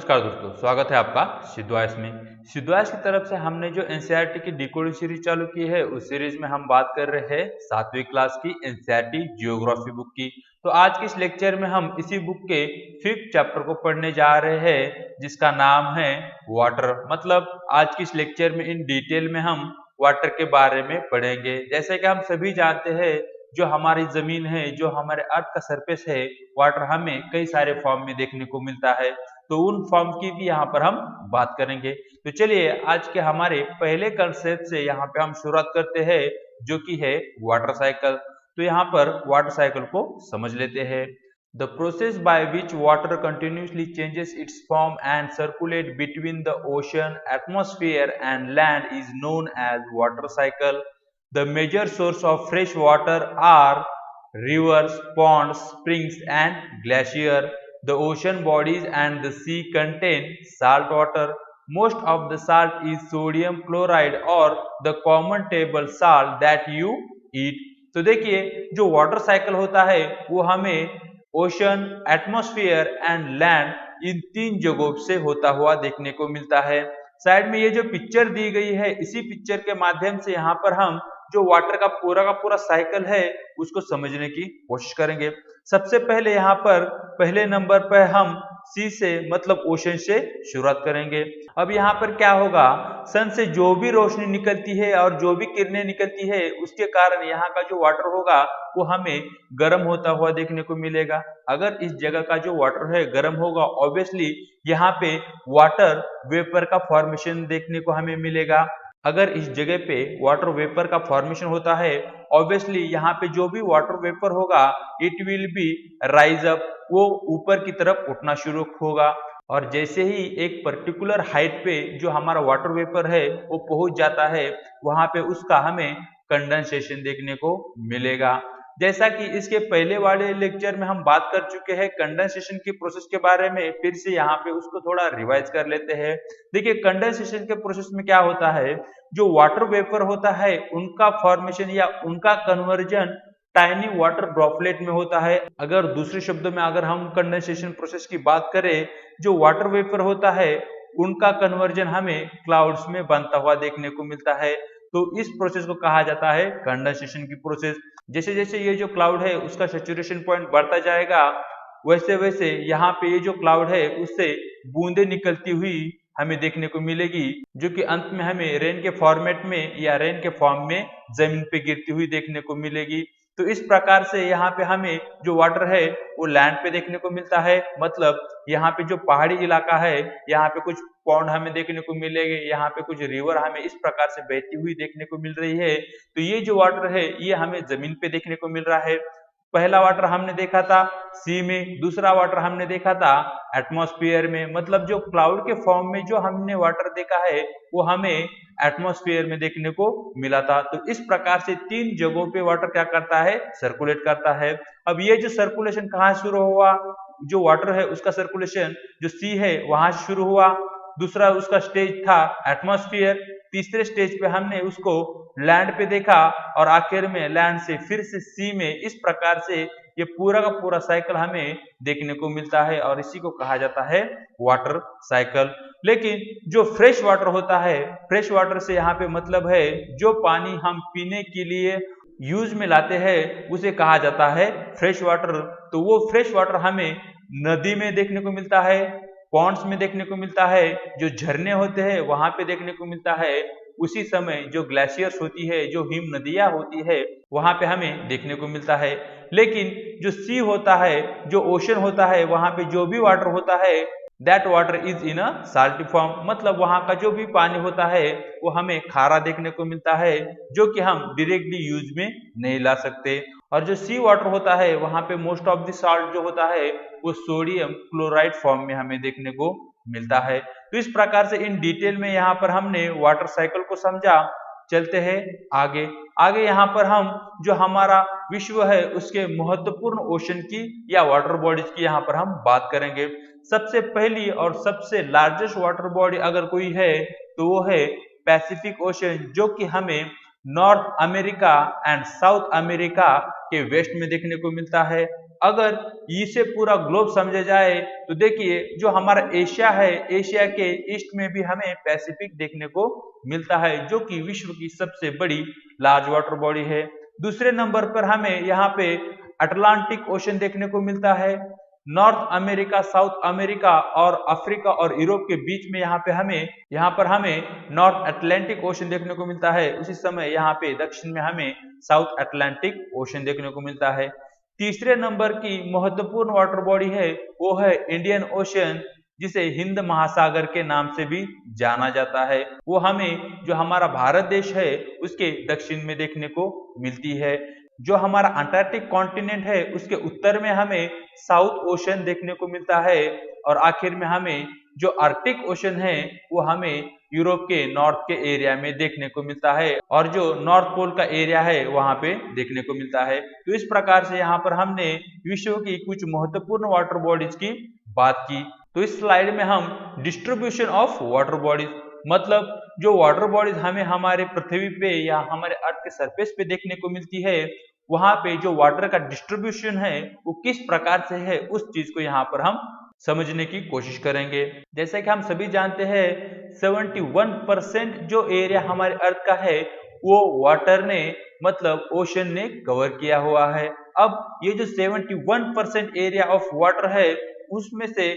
नमस्कार दोस्तों, स्वागत है आपका सिद्धवास में। सिद्धवास की तरफ से हमने जो एनसीईआरटी की डिकोडिंग सीरीज चालू की है, उस सीरीज में हम बात कर रहे हैं 7वीं क्लास की एनसीईआरटी जियोग्राफी बुक की। तो आज के इस लेक्चर में हम इसी बुक के 5th चैप्टर को पढ़ने जा रहे हैं, जिसका नाम है वाटर। मतलब आज की इस लेक्चर में इन डिटेल में हम वाटर के बारे में पढ़ेंगे। जैसे कि हम सभी जानते हैं, जो हमारी जमीन है, जो हमारे अर्थ का सरफेस है, वाटर हमें कई सारे फॉर्म में देखने को मिलता है। तो उन फॉर्म की भी यहाँ पर हम बात करेंगे। तो चलिए आज के हमारे पहले कंसेप्ट से यहाँ पे हम शुरुआत करते हैं, जो कि है वाटर साइकिल। तो यहाँ पर वाटर साइकिल को समझ लेते हैं। The process by which water continuously changes its form and circulate between the ocean, atmosphere and land is known as water cycle. The major source of fresh water are rivers, ponds, springs and glacier. The ocean bodies and the sea contain salt water. Most of the salt is sodium chloride or the common table salt that you eat. तो देखिए, जो water cycle होता है वो हमें ocean, atmosphere and land in तीन जगहों से होता हुआ देखने को मिलता है। साइड में ये जो पिक्चर दी गई है, इसी पिक्चर के माध्यम से यहाँ पर हम जो वाटर का पूरा साइकिल है उसको समझने की कोशिश करेंगे। सबसे पहले यहाँ पर पहले नंबर पर हम सी से मतलब ओशन से शुरुआत करेंगे। अब यहाँ पर क्या होगा, सन से जो भी रोशनी निकलती है और जो भी किरणें निकलती है, उसके कारण यहाँ का जो वाटर होगा वो हमें गर्म होता हुआ देखने को मिलेगा। अगर इस जगह का जो वाटर है गर्म होगा, ऑब्वियसली यहाँ पे वाटर वेपर का फॉर्मेशन देखने को हमें मिलेगा। अगर इस जगह पे वाटर वेपर का फॉर्मेशन होता है, ऑब्वियसली यहाँ पे जो भी वाटर वेपर होगा it will B rise up, वो ऊपर की तरफ उठना शुरू होगा। और जैसे ही एक पर्टिकुलर हाइट पे जो हमारा वाटर वेपर है वो पहुंच जाता है, वहां पे उसका हमें कंडेंसेशन देखने को मिलेगा। जैसा कि इसके पहले वाले लेक्चर में हम बात कर चुके हैं कंडेंसेशन की प्रोसेस के बारे में, फिर से यहाँ पे उसको थोड़ा रिवाइज कर लेते हैं। देखिए, कंडेंसेशन के प्रोसेस में क्या होता है, जो वाटर वेपर होता है उनका फॉर्मेशन या उनका कन्वर्जन टाइनी वाटर ड्रॉपलेट में होता है। अगर दूसरे शब्दों में अगर हम कंडेंसेशन प्रोसेस की बात करें, जो वाटर वेपर होता है उनका कन्वर्जन हमें क्लाउड्स में बनता हुआ देखने को मिलता है। तो इस प्रोसेस को कहा जाता है कंडेंसेशन की प्रोसेस। जैसे जैसे ये जो क्लाउड है उसका सैचुरेशन पॉइंट बढ़ता जाएगा, वैसे वैसे यहाँ पे ये जो क्लाउड है उससे बूंदे निकलती हुई हमें देखने को मिलेगी, जो कि अंत में हमें रेन के फॉर्मेट में या रेन के फॉर्म में जमीन पे गिरती हुई देखने को मिलेगी। तो इस प्रकार से यहाँ पे हमें जो वाटर है वो लैंड पे देखने को मिलता है। मतलब यहाँ पे जो पहाड़ी इलाका है, यहाँ पे कुछ पॉन्ड हमें देखने को मिलेंगे, यहाँ पे कुछ रिवर हमें इस प्रकार से बहती हुई देखने को मिल रही है। तो ये जो वाटर है ये हमें जमीन पे देखने को मिल रहा है। पहला वाटर हमने देखा था सी में, दूसरा वाटर हमने देखा था एटमॉस्फेयर में। मतलब जो क्लाउड के फॉर्म में जो हमने वाटर देखा है वो हमें एटमॉस्फेयर में देखने को मिला था। तो इस प्रकार से तीन जगहों पे वाटर क्या करता है, सर्कुलेट करता है। अब ये जो सर्कुलेशन कहाँ शुरू हुआ, जो वाटर है उसका सर्कुलेशन जो सी है वहां से शुरू हुआ। दूसरा उसका स्टेज था एटमॉस्फेयर, तीसरे स्टेज पे हमने उसको लैंड पे देखा और आखिर में लैंड से फिर से सी में। इस प्रकार से ये पूरा का पूरा साइकिल हमें देखने को मिलता है और इसी को कहा जाता है वाटर साइकिल। लेकिन जो फ्रेश वाटर होता है, फ्रेश वाटर से यहाँ पे मतलब है जो पानी हम पीने के लिए यूज में लाते हैं उसे कहा जाता है फ्रेश वाटर। तो वो फ्रेश वाटर हमें नदी में देखने को मिलता है, पॉन्ड्स में देखने को मिलता है, जो झरने होते हैं वहां पे देखने को मिलता है। उसी समय जो ग्लेशियर्स होती है, जो हिम नदियां होती है, वहां पे हमें देखने को मिलता है। लेकिन जो सी होता है, जो ओशन होता है, वहां पे जो भी वाटर होता है that water is in a salty form. मतलब वहां का जो भी पानी होता है वो हमें खारा देखने को मिलता है, जो कि हम डायरेक्टली यूज में नहीं ला सकते। और जो सी वाटर होता है वहां पे मोस्ट ऑफ द साल्ट जो होता है वो सोडियम क्लोराइड फॉर्म में हमें देखने को मिलता है। तो इस प्रकार से इन डिटेल में यहाँ पर हमने वाटर साइकिल को समझा। चलते हैं आगे। आगे यहाँ पर हम जो हमारा विश्व है उसके महत्वपूर्ण ओशन की या वाटर बॉडीज की यहाँ पर हम बात करेंगे। सबसे पहली और सबसे लार्जेस्ट वाटर बॉडी अगर कोई है तो वो है पैसिफिक ओशन, जो कि हमें north America and south America के वेस्ट में देखने को मिलता है। अगर इसे पूरा ग्लोब समझा जाए तो देखिए जो हमारा एशिया है, एशिया के ईस्ट में भी हमें पैसिफिक देखने को मिलता है जो कि विश्व की सबसे बड़ी लार्ज वाटर बॉडी है। दूसरे नंबर पर हमें यहाँ पे अटलांटिक ओशन देखने को मिलता है। नॉर्थ अमेरिका, साउथ अमेरिका और अफ्रीका और यूरोप के बीच में यहाँ पर हमें नॉर्थ अटलांटिक ओशन देखने को मिलता है। उसी समय यहाँ पे दक्षिण में हमें साउथ अटलांटिक ओशन देखने को मिलता है। तीसरे नंबर की महत्वपूर्ण वाटर बॉडी है वो है इंडियन ओशन, जिसे हिंद महासागर के नाम से भी जाना जाता है। वो हमें जो हमारा भारत देश है उसके दक्षिण में देखने को मिलती है। जो हमारा अंटार्कटिक कॉन्टिनेंट है उसके उत्तर में हमें साउथ ओशन देखने को मिलता है और आखिर में हमें जो आर्कटिक ओशन है वो हमें यूरोप के नॉर्थ के एरिया में देखने को मिलता है और जो नॉर्थ पोल का एरिया है वहां पे देखने को मिलता है। तो इस प्रकार से यहाँ पर हमने विश्व की कुछ महत्वपूर्ण वाटर बॉडीज की बात की। तो इस स्लाइड में हम डिस्ट्रीब्यूशन ऑफ वाटर बॉडीज मतलब जो वाटर बॉडीज हमें हमारे पृथ्वी पे या हमारे अर्थ के सरफेस पे देखने को मिलती है वहां पे जो वाटर का डिस्ट्रीब्यूशन है वो किस प्रकार से है उस चीज को यहाँ पर हम समझने की कोशिश करेंगे। जैसे कि हम सभी जानते हैं 71% जो एरिया हमारे अर्थ का है वो वाटर ने मतलब ओशन ने कवर किया हुआ है। अब ये जो 71% एरिया ऑफ वाटर है उसमें से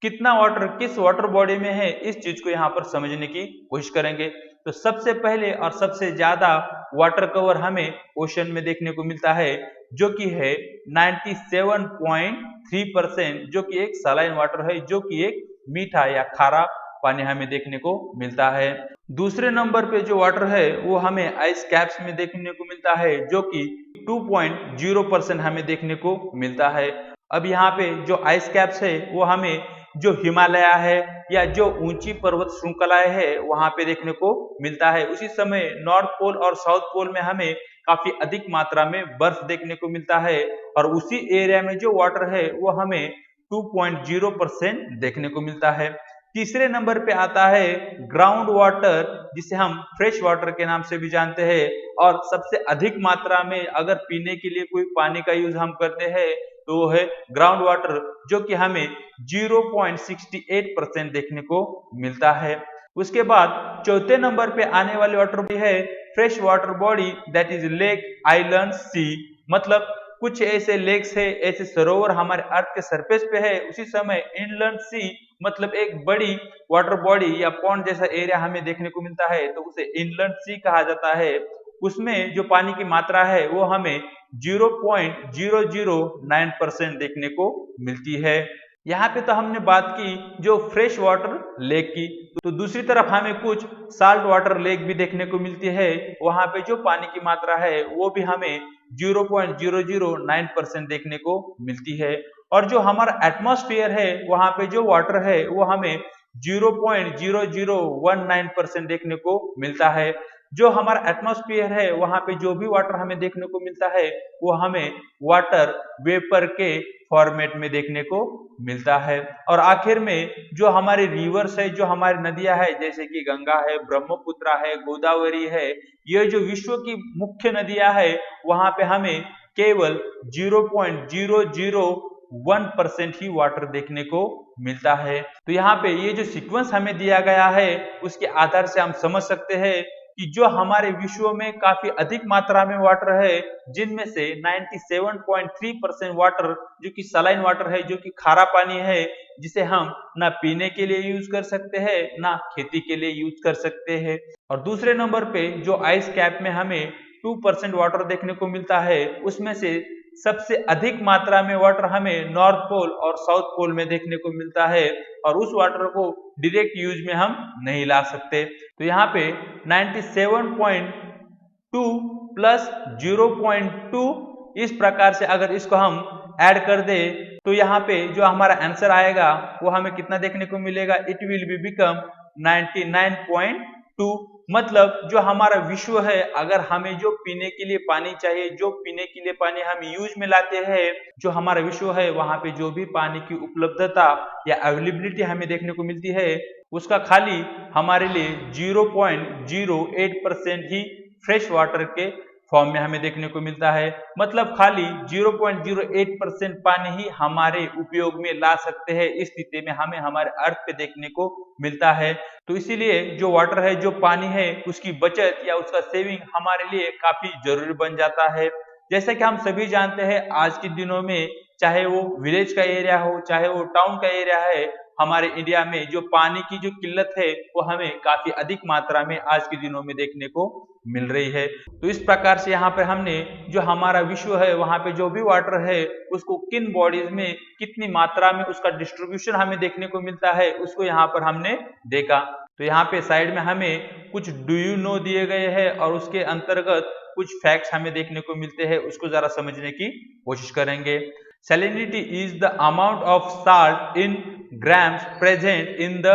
कितना वाटर किस वाटर बॉडी में है इस चीज को यहाँ पर समझने की कोशिश करेंगे। तो सबसे पहले और सबसे ज्यादा वाटर कवर हमें ओशन में देखने को मिलता है जो कि है 97.3%, जो कि एक सलाइन वाटर है, जो कि एक मीठा या खारा पानी हमें देखने को मिलता है। दूसरे नंबर पे जो वाटर है वो हमें आइस कैप्स में देखने को मिलता है जो कि 2.0% हमें देखने को मिलता है। अब यहाँ पे जो आइस कैप्स है वो हमें जो हिमालय है या जो ऊंची पर्वत श्रृंखलाएं है वहां पे देखने को मिलता है। उसी समय नॉर्थ पोल और साउथ पोल में हमें काफी अधिक मात्रा में बर्फ देखने को मिलता है और उसी एरिया में जो वाटर है वो हमें 2.0% देखने को मिलता है। तीसरे नंबर पे आता है ग्राउंड वाटर, जिसे हम फ्रेश वाटर के नाम से भी जानते हैं और सबसे अधिक मात्रा में अगर पीने के लिए कोई पानी का यूज हम करते हैं तो वो है ग्राउंड वाटर जो कि हमें 0.68% देखने को मिलता है। उसके बाद चौथे नंबर पे आने वाली वाटर बॉडी है fresh water body, that is lake, island, sea. मतलब कुछ ऐसे लेक्स है, ऐसे सरोवर हमारे अर्थ के सरफेस पे है। उसी समय इनलैंड सी मतलब एक बड़ी वाटर बॉडी या पॉन्ड जैसा एरिया हमें देखने को मिलता है तो उसे इनलैंड सी कहा जाता है। उसमें जो पानी की मात्रा है वो हमें 0.009% देखने को मिलती है। यहाँ पे तो हमने बात की जो फ्रेश वाटर लेक की, तो दूसरी तरफ हमें कुछ साल्ट वाटर लेक भी देखने को मिलती है। वहां पे जो पानी की मात्रा है वो भी हमें 0.009% देखने को मिलती है। और जो हमारा एटमॉस्फेयर है वहां पे जो वाटर है वो हमें 0.0019% देखने को मिलता है। जो हमारा एटमॉस्फेयर है वहां पे जो भी वाटर हमें देखने को मिलता है वो हमें वाटर वेपर के फॉर्मेट में देखने को मिलता है। और आखिर में जो हमारे रिवर्स है, जो हमारी नदियां है जैसे कि गंगा है, ब्रह्मपुत्र है, गोदावरी है, ये जो विश्व की मुख्य नदियां है वहां पे हमें केवल 0.001% ही वाटर देखने को मिलता है। तो यहाँ पे ये जो सीक्वेंस हमें दिया गया है उसके आधार से हम समझ सकते हैं कि जो हमारे विश्व में काफी अधिक मात्रा में वाटर है जिनमें से 97.3% वाटर जो कि सलाइन वाटर है, जो कि खारा पानी है, जिसे हम ना पीने के लिए यूज कर सकते हैं ना खेती के लिए यूज कर सकते हैं। और दूसरे नंबर पे जो आइस कैप में हमें 2% वाटर देखने को मिलता है उसमें से सबसे अधिक मात्रा में वाटर हमें नॉर्थ पोल और साउथ पोल में देखने को मिलता है और उस वाटर को डायरेक्ट यूज में हम नहीं ला सकते। तो यहाँ पे 97.2 प्लस 0.2 इस प्रकार से अगर इसको हम ऐड कर दे तो यहाँ पे जो हमारा आंसर आएगा वो हमें कितना देखने को मिलेगा, इट विल बी बिकम 99.2। मतलब जो हमारा विश्व है, अगर हमें जो पीने के लिए पानी चाहिए, जो पीने के लिए पानी हम यूज में लाते हैं, जो हमारा विश्व है वहां पे जो भी पानी की उपलब्धता या अवेलेबिलिटी हमें देखने को मिलती है उसका खाली हमारे लिए 0.08% ही फ्रेश वाटर के फॉर्म में हमें देखने को मिलता है। मतलब खाली 0.08% पानी ही हमारे उपयोग में ला सकते हैं। इस स्थिति में हमें हमारे अर्थ पे देखने को मिलता है। तो इसीलिए जो वाटर है, जो पानी है, उसकी बचत या उसका सेविंग हमारे लिए काफी जरूरी बन जाता है। जैसा कि हम सभी जानते हैं, आज के दिनों में चाहे वो विलेज का एरिया हो, चाहे वो टाउन का एरिया है, हमारे इंडिया में जो पानी की जो किल्लत है वो हमें काफी अधिक मात्रा में आज के दिनों में देखने को मिल रही है। तो इस प्रकार से यहाँ पर हमने जो हमारा विश्व है वहां पे जो भी वाटर है उसको किन बॉडीज में कितनी मात्रा में उसका डिस्ट्रीब्यूशन हमें देखने को मिलता है, उसको यहाँ पर हमने देखा। तो यहाँ पे साइड में हमें कुछ डू यू नो दिए गए हैं और उसके अंतर्गत कुछ फैक्ट्स हमें देखने को मिलते हैं, उसको जरा समझने की कोशिश करेंगे। Salinity is the amount of salt in grams present in the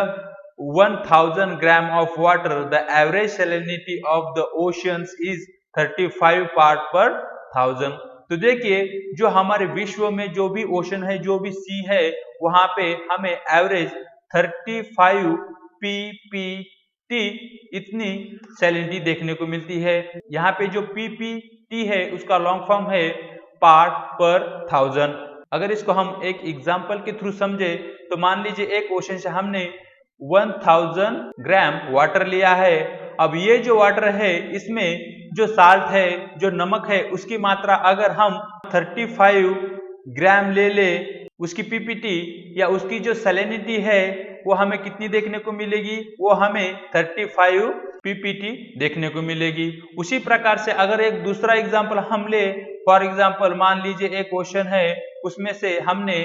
1000 gram of water. The average salinity of the oceans is 35 part per 1000. तो देखिए, जो हमारे विश्व में जो भी ओशन है, जो भी सी है, वहां पे हमें एवरेज 35 ppt इतनी सैलिनिटी देखने को मिलती है। यहाँ पे जो ppt है उसका लॉन्ग फॉर्म है पार्ट पर 1000। अगर इसको हम एक एग्जांपल के थ्रू समझे तो मान लीजिए एक ओशन से हमने 1000 ग्राम वाटर लिया है। अब ये जो वाटर है इसमें जो साल्ट है, जो नमक है, उसकी मात्रा अगर हम 35 ग्राम ले उसकी पीपीटी या उसकी जो सैलिनिटी है वो हमें कितनी देखने को मिलेगी, वो हमें 35 पीपीटी देखने को मिलेगी। उसी प्रकार से अगर एक दूसरा एग्जांपल हम ले, फॉर एग्जांपल मान लीजिए एक ओशन है, उसमें से हमने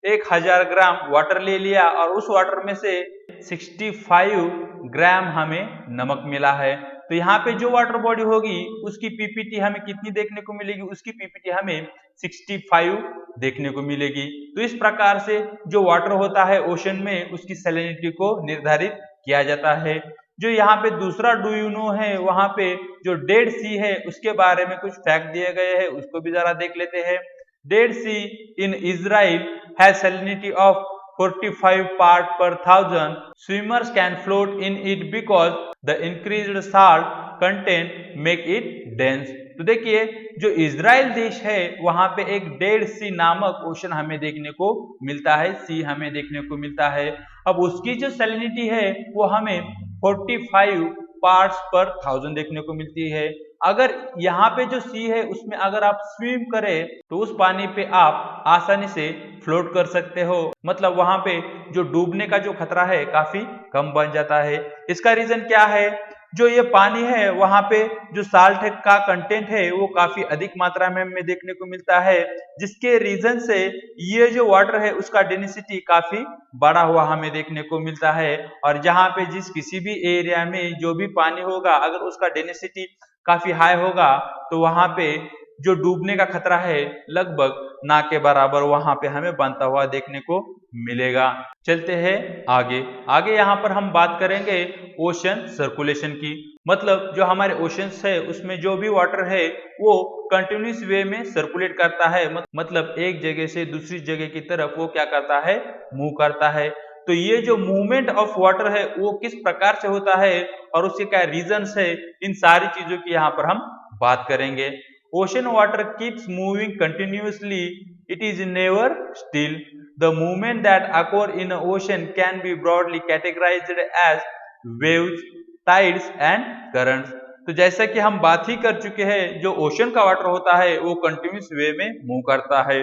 1000 ग्राम वाटर ले लिया और उस वाटर में से 65 ग्राम हमें नमक मिला है। तो यहाँ पे जो वाटर बॉडी होगी उसकी पीपीटी हमें कितनी देखने को मिलेगी, उसकी पीपीटी हमें 65 देखने को मिलेगी। तो इस प्रकार से जो वाटर होता है ओशन में उसकी सैलिनिटी को निर्धारित किया जाता है। जो यहाँ पे दूसरा डू यू नो है, वहां पे जो डेड सी है उसके बारे में कुछ फैक्ट दिए गए हैं, उसको भी जरा देख लेते हैं। Dead Sea in Israel has salinity of 45 part per 1000. Swimmers can float in it because the increased salt content make it dense. तो देखिए, जो इजराइल देश है वहां पे एक डेड सी नामक ओशन हमें देखने को मिलता है, सी हमें देखने को मिलता है। अब उसकी जो सैलिनिटी है वो हमें 45 पार्ट्स पर 1000 देखने को मिलती है। अगर यहाँ पे जो सी है उसमें अगर आप स्विम करें तो उस पानी पे आप आसानी से फ्लोट कर सकते हो। मतलब वहां पे जो डूबने का जो खतरा है काफी कम बन जाता है। इसका रीजन क्या है, जो ये पानी है वहां पे जो साल्ट का कंटेंट है वो काफी अधिक मात्रा में हमें देखने को मिलता है, जिसके रीजन से ये जो वाटर है उसका डेंसिटी काफी बड़ा हुआ हमें देखने को मिलता है। और जहां पे जिस किसी भी एरिया में जो भी पानी होगा अगर उसका डेंसिटी काफी हाई होगा तो वहां पे जो डूबने का खतरा है लगभग ना के बराबर वहां पे हमें बनता हुआ देखने को मिलेगा। चलते हैं आगे यहाँ पर हम बात करेंगे ओशन सर्कुलेशन की। मतलब जो हमारे ओशंस है उसमें जो भी वाटर है वो कंटिन्यूस वे में सर्कुलेट करता है। मतलब एक जगह से दूसरी जगह की तरफ वो क्या करता है, मूव करता है। तो ये जो मूवमेंट ऑफ वाटर है वो किस प्रकार से होता है और उसके क्या रीजंस है, इन सारी चीजों की यहाँ पर हम बात करेंगे। Ocean water keeps moving continuously, it is never still. The movement that occur in an ocean can be broadly categorized as waves, tides and currents. तो जैसा कि हम बात ही कर चुके हैं, जो ओशन का वाटर होता है वो कंटिन्यूस वे में मूव करता है।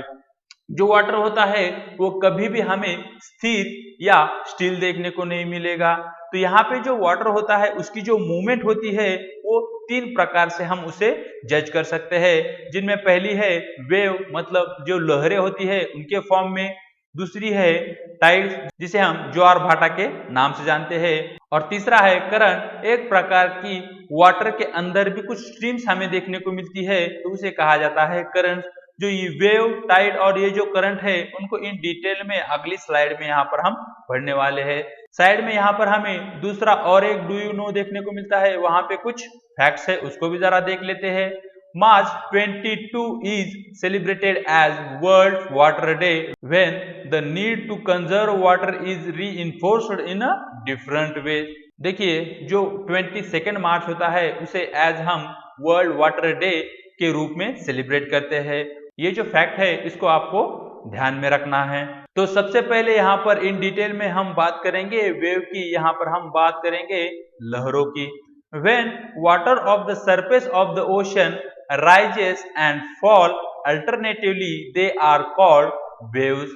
जो वाटर होता है वो कभी भी हमें स्थिर या स्टिल देखने को नहीं मिलेगा। तो यहाँ पे जो वाटर होता है उसकी जो मूवमेंट होती है वो 3 प्रकार से हम उसे जज कर सकते हैं, जिनमें पहली है वेव, मतलब जो लहरें होती है उनके फॉर्म में। दूसरी है टाइड्स, जिसे हम ज्वार भाटा के नाम से जानते हैं। और तीसरा है करंट, एक प्रकार की वाटर के अंदर भी कुछ स्ट्रीम्स हमें देखने को मिलती है तो उसे कहा जाता है करंट। जो ये वेव, टाइड और ये जो करंट है उनको इन डिटेल में अगली स्लाइड में यहाँ पर हम पढ़ने वाले हैं। साइड में यहाँ पर हमें दूसरा और एक डू यू नो देखने को मिलता है, वहां पे कुछ फैक्ट्स है उसको भी जरा देख लेते हैं। March 22 is celebrated as World Water Day when the need to conserve water is reinforced in a different way. देखिए, जो 22 मार्च होता है उसे एज हम वर्ल्ड वाटर डे के रूप में सेलिब्रेट करते हैं। ये जो फैक्ट है इसको आपको ध्यान में रखना है। तो सबसे पहले यहाँ पर इन डिटेल में हम बात करेंगे वेव की, यहाँ पर हम बात करेंगे लहरों की। When water of the surface of the ocean rises and fall alternatively, they are called waves.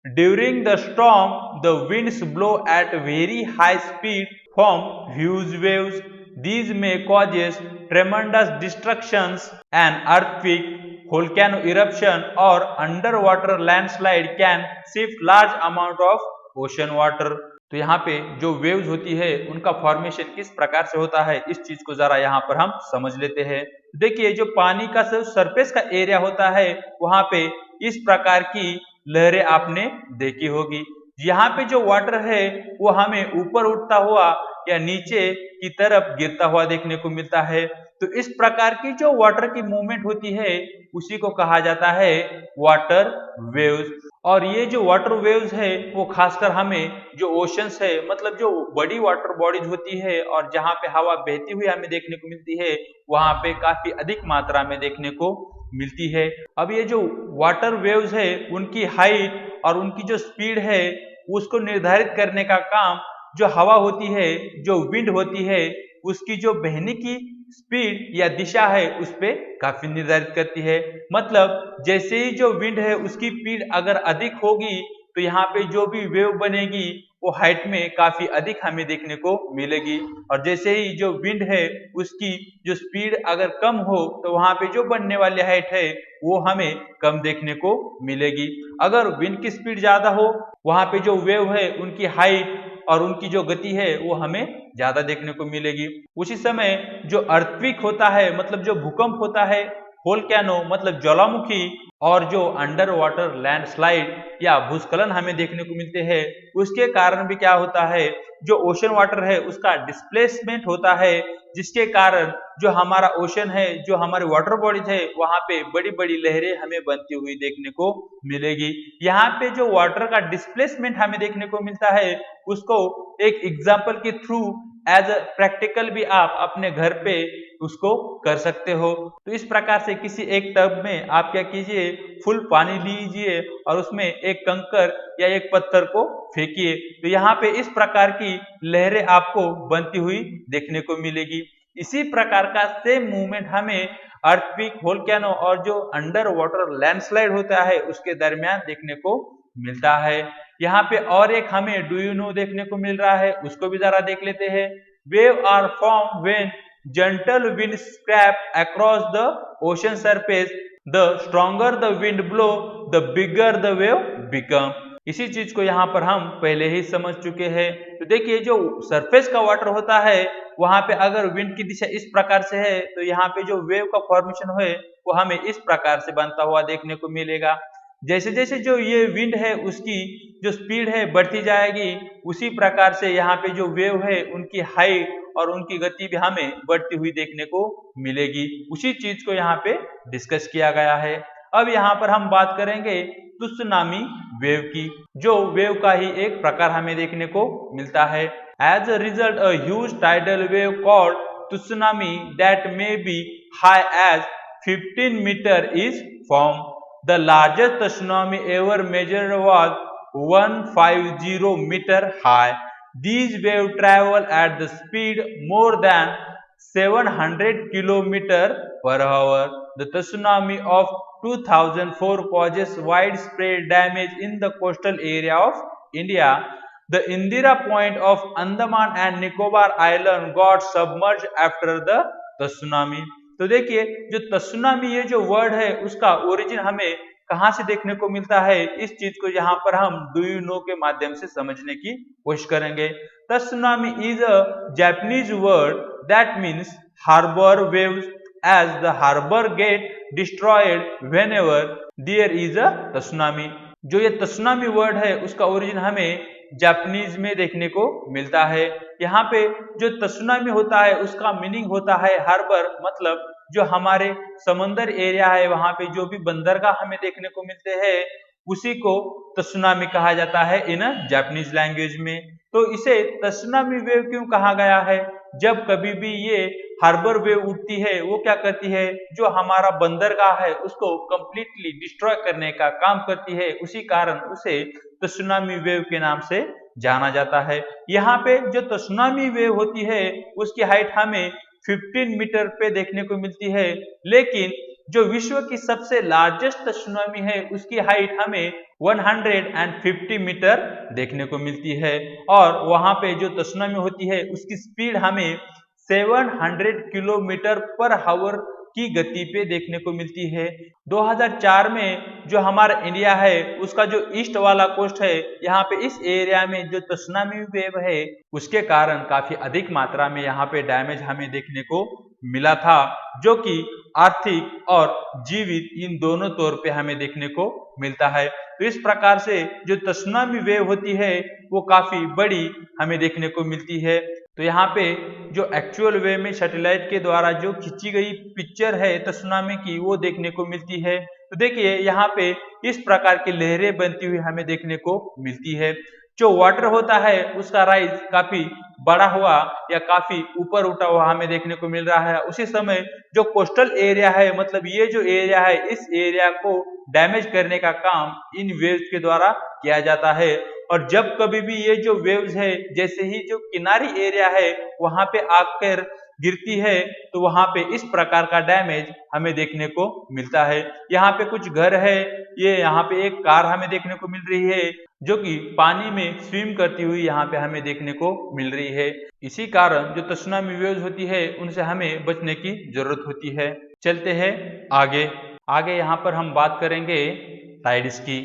During the storm, the winds blow at very high speed, form huge waves. These may cause tremendous destructions. An earthquake, volcano eruption, or underwater landslide can shift large amount of ocean water. तो यहाँ पे जो waves होती है उनका formation किस प्रकार से होता है, इस चीज को जरा यहाँ पर हम समझ लेते हैं। देखिए, जो पानी का सरफेस का एरिया होता है वहां पे इस प्रकार की लहरें आपने देखी होगी। यहाँ पे जो वाटर है वो हमें ऊपर उठता हुआ या नीचे की तरफ गिरता हुआ देखने को मिलता है। तो इस प्रकार की जो वाटर की मूवमेंट होती है उसी को कहा जाता है वाटर वेव्स। और ये जो वाटर वेव्स है वो खासकर हमें जो ओशंस है, मतलब जो बड़ी वाटर बॉडीज होती है और जहां पे हवा बहती हुई हमें देखने को मिलती है, वहां पे काफी अधिक मात्रा में देखने को मिलती है। अब ये जो वाटर वेव्स है उनकी हाइट और उनकी जो स्पीड है उसको निर्धारित करने का काम जो हवा होती है, जो विंड होती है, उसकी जो बहने की स्पीड या दिशा है उस पे काफी निर्धारित करती है। मतलब जैसे ही जो विंड है उसकी स्पीड अगर अधिक होगी तो यहाँ पे जो भी वेव बनेगी वो हाइट में काफी अधिक हमें देखने को मिलेगी, और जैसे ही जो विंड है उसकी जो स्पीड अगर कम हो तो वहां पे जो बनने वाली हाइट है वो हमें कम देखने को मिलेगी। अगर विंड की स्पीड ज्यादा हो वहां पे जो वेव है उनकी हाइट और उनकी जो गति है वो हमें ज्यादा देखने को मिलेगी। उसी समय जो अर्थक्वेक होता है, मतलब जो भूकंप होता है, वोल्केनो मतलब ज्वालामुखी, और जो अंडर वाटर लैंडस्लाइड या भूस्खलन हमें देखने को मिलते हैं, उसके कारण भी क्या होता है, जो ओशन वाटर है उसका डिस्प्लेसमेंट होता है, जिसके कारण जो हमारा ओशन है, जो हमारे वाटर बॉडीज है, वहां पे बड़ी बड़ी लहरें हमें बनती हुई देखने को मिलेगी। यहाँ पे जो वाटर का डिस्प्लेसमेंट हमें देखने को मिलता है उसको एक एग्जाम्पल के थ्रू एज अ प्रैक्टिकल भी आप अपने घर पे उसको कर सकते हो। तो इस प्रकार से किसी एक टब में आप क्या कीजिए, फुल पानी लीजिए और उसमें एक कंकर या एक पत्थर को फेंकिए, तो यहाँ पे इस प्रकार की लहरें आपको बनती हुई देखने को मिलेगी। इसी प्रकार का सेम मूवमेंट हमें अर्थक्वेक, वोल्केनो और जो अंडर वाटर लैंडस्लाइड होता है उसके दरमियान देखने को मिलता है। यहाँ पे और एक हमें डू यू नो देखने को मिल रहा है, उसको भी जरा देख लेते हैं। Wave are form when gentle wind scrape across the ocean surface. The stronger the wind blow, the bigger the wave become. इसी चीज को यहाँ पर हम पहले ही समझ चुके हैं। तो देखिए, जो सरफेस का वाटर होता है वहां पे अगर विंड की दिशा इस प्रकार से है तो यहाँ पे जो वेव का फॉर्मेशन है वो हमें इस प्रकार से बनता हुआ देखने को मिलेगा। जैसे जैसे जो ये विंड है उसकी जो स्पीड है बढ़ती जाएगी, उसी प्रकार से यहाँ पे जो वेव है उनकी हाइट और उनकी गति भी हमें बढ़ती हुई देखने को मिलेगी। उसी चीज को यहाँ पे डिस्कस किया गया है। अब यहाँ पर हम बात करेंगे त्सुनामी वेव की, जो वेव का ही एक प्रकार हमें देखने को मिलता है। As a result a huge tidal wave called tsunami that may be high as 15 metre is form. The largest tsunami ever measured was 150 meter high. These waves travel at the speed more than 700 km per hour. The tsunami of 2004 causes widespread damage in the coastal area of India. The Indira Point of Andaman and Nicobar Island got submerged after the tsunami. तो देखिए, जो tsunami ये जो word है उसका origin हमें कहां से देखने को मिलता है, इस चीज को यहाँ पर हम डू यू नो के माध्यम से समझने की कोशिश करेंगे। Tsunami is a Japanese word that means harbour waves, as the harbour get destroyed whenever there is a tsunami. जो ये त्सुनामी वर्ड है उसका ओरिजिन हमें जापानीज में देखने को मिलता है। यहाँ पे जो त्सुनामी होता है उसका मीनिंग होता है हार्बर, मतलब जो हमारे समंदर एरिया है वहां पे जो भी बंदरगाह हमें देखने को मिलते हैं उसी को त्सुनामी कहा जाता है इन जापानीज लैंग्वेज में। तो इसे त्सुनामी वेव क्यों कहा गया है? जब कभी भी ये हार्बर वेव उठती है वो क्या करती है, जो हमारा बंदरगाह है उसको कंप्लीटली डिस्ट्रॉय करने का काम करती है। उसी कारण उसे त्सुनामी वेव के नाम से जाना जाता है। यहाँ पे जो त्सुनामी वेव होती है उसकी हाइट हमें 15 मीटर पे देखने को मिलती है, लेकिन जो विश्व की सबसे लार्जेस्ट त्सुनामी है उसकी हाइट हमें 150 मीटर देखने को मिलती है, और वहां पे जो त्सुनामी होती है उसकी स्पीड हमें 700 किलोमीटर पर हावर की गति पे देखने को मिलती है। 2004 में जो हमारा इंडिया है उसका जो ईस्ट वाला कोस्ट है, यहाँ पे इस एरिया में जो त्सुनामी वेव है उसके कारण काफी अधिक मात्रा में यहाँ पे डैमेज हमें देखने को मिला था, जो कि आर्थिक और जीवित इन दोनों तौर पे हमें देखने को मिलता है। तो इस प्रकार से जो त्सुनामी वेव होती है वो काफी बड़ी हमें देखने को मिलती है। तो यहाँ पे जो एक्चुअल वे में सैटेलाइट के द्वारा जो खींची गई पिक्चर है त्सुनामी की वो देखने को मिलती है। तो देखिए यहाँ पे इस प्रकार की लहरें बनती हुई हमें देखने को मिलती है। जो वाटर होता है उसका राइज काफी बड़ा हुआ या काफी ऊपर उठा हुआ हमें देखने को मिल रहा है। उसी समय जो कोस्टल एरिया है, मतलब ये जो एरिया है इस एरिया को डैमेज करने का काम इन वेव्स के द्वारा किया जाता है। और जब कभी भी ये जो वेव्स है जैसे ही जो किनारी एरिया है वहां पे आकर गिरती है तो वहां पे इस प्रकार का डैमेज हमें देखने को मिलता है। यहाँ पे कुछ घर है, ये यहाँ पे एक कार हमें देखने को मिल रही है जो कि पानी में स्विम करती हुई यहाँ पे हमें देखने को मिल रही है। इसी कारण जो त्सुनामी वेव्स होती है उनसे हमें बचने की जरूरत होती है। चलते हैं आगे। आगे यहाँ पर हम बात करेंगे टाइड्स की।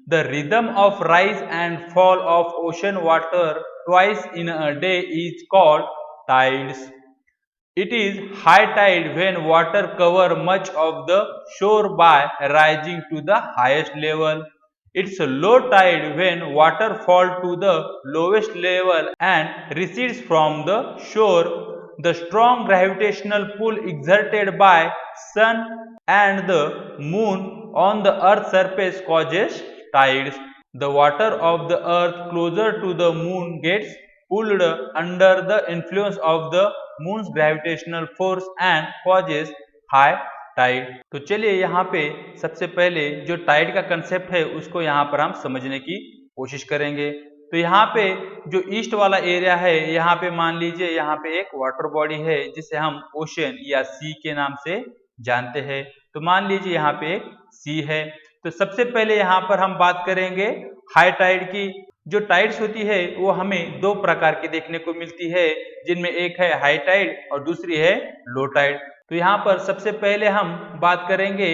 The rhythm of rise and fall of ocean water twice in a day is called tides. It is high tide when water cover much of the shore by rising to the highest level. It's low tide when water fall to the lowest level and recedes from the shore. The strong gravitational pull exerted by sun and the moon on the earth's surface causes tides. The water of the earth closer to the moon gets pulled under the influence of the moon's gravitational force and causes high tide. तो चलिए यहाँ पे सबसे पहले जो Tide का concept है उसको यहाँ पर हम समझने की कोशिश करेंगे। तो यहाँ पे जो ईस्ट वाला एरिया है यहाँ पे मान लीजिए यहाँ पे एक वाटर बॉडी है जिसे हम ओशन या सी के नाम से जानते हैं। तो मान लीजिए यहाँ पे एक सी है। तो सबसे पहले यहाँ पर हम बात करेंगे हाई टाइड की। जो टाइड्स होती है वो हमें दो प्रकार की देखने को मिलती है, जिनमें एक है हाई टाइड और दूसरी है लो टाइड। तो यहाँ पर सबसे पहले हम बात करेंगे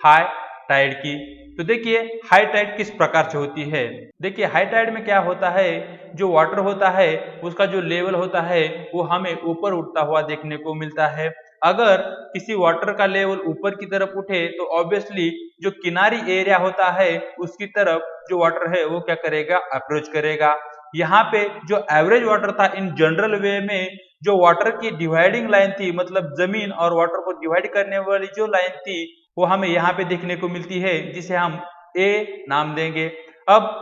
हाई टाइड की। तो देखिए हाई टाइड किस प्रकार से होती है। देखिए हाई टाइड में क्या होता है, जो वाटर होता है उसका जो लेवल होता है वो हमें ऊपर उठता हुआ देखने को मिलता है। अगर किसी वाटर का लेवल ऊपर की तरफ उठे तो ऑब्वियसली जो किनारी एरिया होता है उसकी तरफ जो वाटर है वो क्या करेगा, अप्रोच करेगा। यहाँ पे जो एवरेज वाटर था इन जनरल वे में, जो वाटर की डिवाइडिंग लाइन थी, मतलब जमीन और वाटर को डिवाइड करने वाली जो लाइन थी वो हमें यहाँ पे देखने को मिलती है, जिसे हम ए नाम देंगे। अब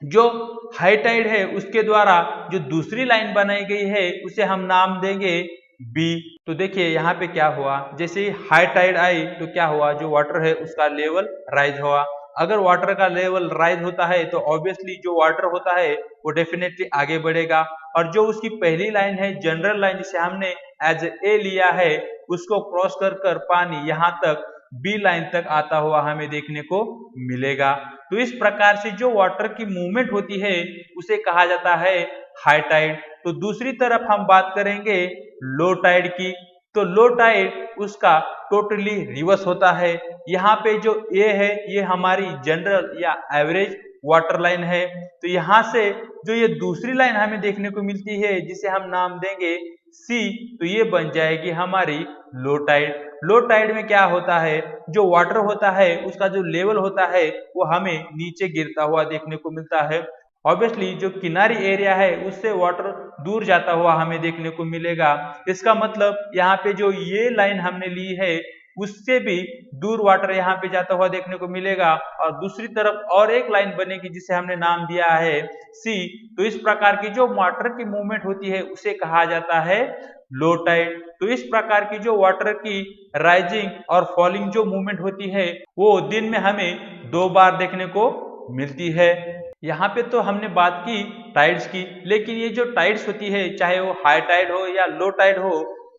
जो हाई टाइड है उसके द्वारा जो दूसरी लाइन बनाई गई है उसे हम नाम देंगे बी। तो देखिए यहाँ पे क्या हुआ, जैसे ही हाई टाइड आई तो क्या हुआ, जो वाटर है उसका लेवल राइज हुआ। अगर वाटर का लेवल राइज होता है तो ऑब्वियसली जो वाटर होता है वो डेफिनेटली आगे बढ़ेगा, और जो उसकी पहली लाइन है जनरल लाइन जिसे हमने एज ए लिया है उसको क्रॉस कर कर पानी यहाँ तक बी लाइन तक आता हुआ हमें देखने को मिलेगा। तो इस प्रकार से जो वाटर की मूवमेंट होती है उसे कहा जाता है हाई टाइड। तो दूसरी तरफ हम बात करेंगे लो टाइड की। तो लो टाइड उसका टोटली रिवर्स होता है। यहाँ पे जो ए है ये हमारी जनरल या एवरेज वाटर लाइन है। तो यहाँ से जो ये दूसरी लाइन हमें देखने को मिलती है जिसे हम नाम देंगे सी, तो ये बन जाएगी हमारी लो टाइड। लो टाइड में क्या होता है, जो वाटर होता है उसका जो लेवल होता है वो हमें नीचे गिरता हुआ देखने को मिलता है। ऑब्वियसली जो किनारी एरिया है उससे वाटर दूर जाता हुआ हमें देखने को मिलेगा। इसका मतलब यहाँ पे जो ये लाइन हमने ली है उससे भी दूर वाटर यहाँ पे जाता हुआ देखने को मिलेगा, और दूसरी तरफ और एक लाइन बनेगी जिसे हमने नाम दिया है सी। तो इस प्रकार की जो वाटर की मूवमेंट होती है उसे कहा जाता है लो टाइड। तो इस प्रकार की जो वाटर की राइजिंग और फॉलिंग जो मूवमेंट होती है वो दिन में हमें 2 बार देखने को मिलती है। यहाँ पे तो हमने बात की टाइड्स की, लेकिन ये जो टाइड्स होती है चाहे वो हाई टाइड हो या लो टाइड हो,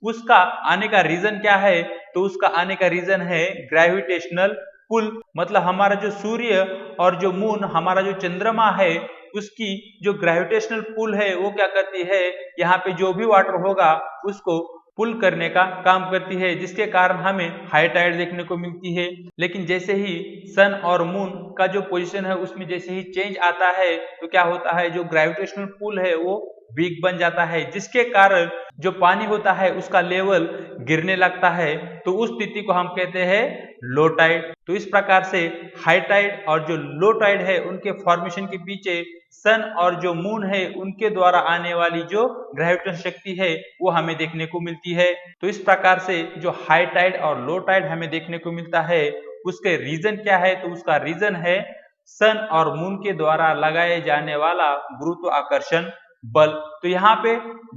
उसका आने का रीजन क्या है? तो उसका आने का रीजन है ग्रेविटेशनल पुल। मतलब हमारा जो सूर्य और जो मून, हमारा जो चंद्रमा है, उसकी जो ग्रेविटेशनल पुल है वो क्या करती है, यहाँ पे जो भी वाटर होगा उसको पुल करने का काम करती है, जिसके कारण हमें हाई टाइड देखने को मिलती है। लेकिन जैसे ही सन और मून का जो पोजीशन है उसमें जैसे ही चेंज आता है तो क्या होता है, जो ग्रेविटेशनल पुल है वो वीक बन जाता है, जिसके कारण जो पानी होता है उसका लेवल गिरने लगता है। तो उस स्थिति को हम कहते हैं लो टाइड। तो इस प्रकार से हाई टाइड और जो लो टाइड है उनके फॉर्मेशन के पीछे सन और जो मून है उनके द्वारा आने वाली जो ग्रेविटेशन शक्ति है वो हमें देखने को मिलती है। तो इस प्रकार से जो हाई टाइड और लो टाइड हमें देखने को मिलता है उसके रीजन क्या है? तो उसका रीजन है सन और मून के द्वारा लगाए जाने वाला गुरुत्वाकर्षण बल। तो यहाँ पे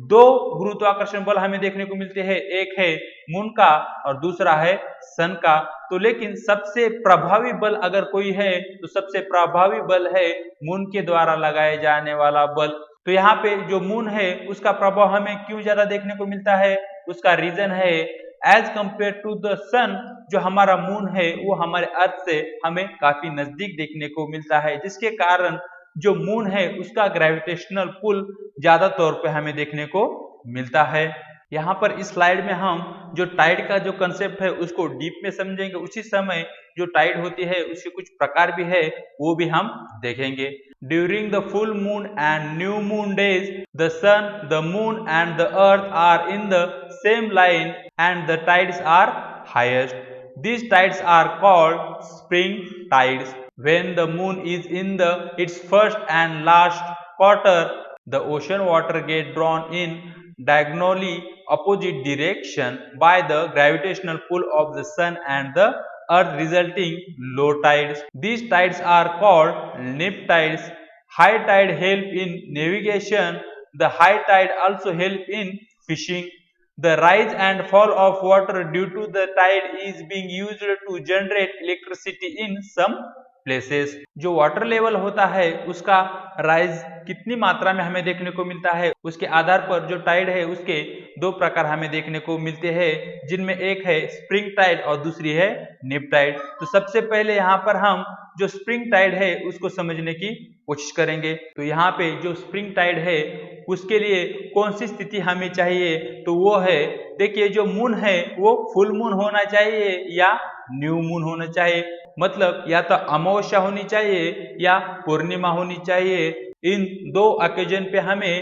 2 गुरुत्वाकर्षण बल हमें देखने को मिलते हैं, एक है मून का और दूसरा है सन का। तो लेकिन सबसे प्रभावी बल अगर कोई है तो सबसे प्रभावी बल है मून के द्वारा लगाए जाने वाला बल। तो यहाँ पे जो मून है उसका प्रभाव हमें क्यों ज्यादा देखने को मिलता है? उसका रीजन है एज कंपेयर टू द सन, जो हमारा मून है वो हमारे अर्थ से हमें काफी नजदीक देखने को मिलता है, जिसके कारण जो मून है उसका ग्रेविटेशनल पुल ज्यादा तौर पे हमें देखने को मिलता है। यहाँ पर इस स्लाइड में हम जो टाइड का जो कंसेप्ट है उसको डीप में समझेंगे, उसी समय जो टाइड होती है उसके कुछ प्रकार भी है वो भी हम देखेंगे। During the full moon and new moon days the sun, the moon and the earth are in the same line and the tides are highest. These tides are called spring tides. When the moon is in its first and last quarter, the ocean water get drawn in diagonally opposite direction by the gravitational pull of the sun and the earth, resulting low tides. These tides are called neap tides. High tide help in navigation. The high tide also help in fishing. The rise and fall of water due to the tide is being used to generate electricity in some places. जो water level होता है उसका rise कितनी मात्रा में हमें देखने को मिलता है उसके आधार पर जो टाइड है उसके 2 प्रकार हमें देखने को मिलते हैं, जिनमें एक है स्प्रिंग टाइड और दूसरी है निप टाइड। तो सबसे पहले यहाँ पर हम जो स्प्रिंग टाइड है उसको समझने की कोशिश करेंगे। तो यहाँ पे जो स्प्रिंग टाइड है उसके लिए कौन सी स्थिति हमें चाहिए? तो वो है, देखिए जो मून है वो फुल मून होना चाहिए या न्यू मून होना चाहिए, मतलब या तो अमावस्या होनी चाहिए या पूर्णिमा होनी चाहिए। इन 2 ओकेजन पे हमें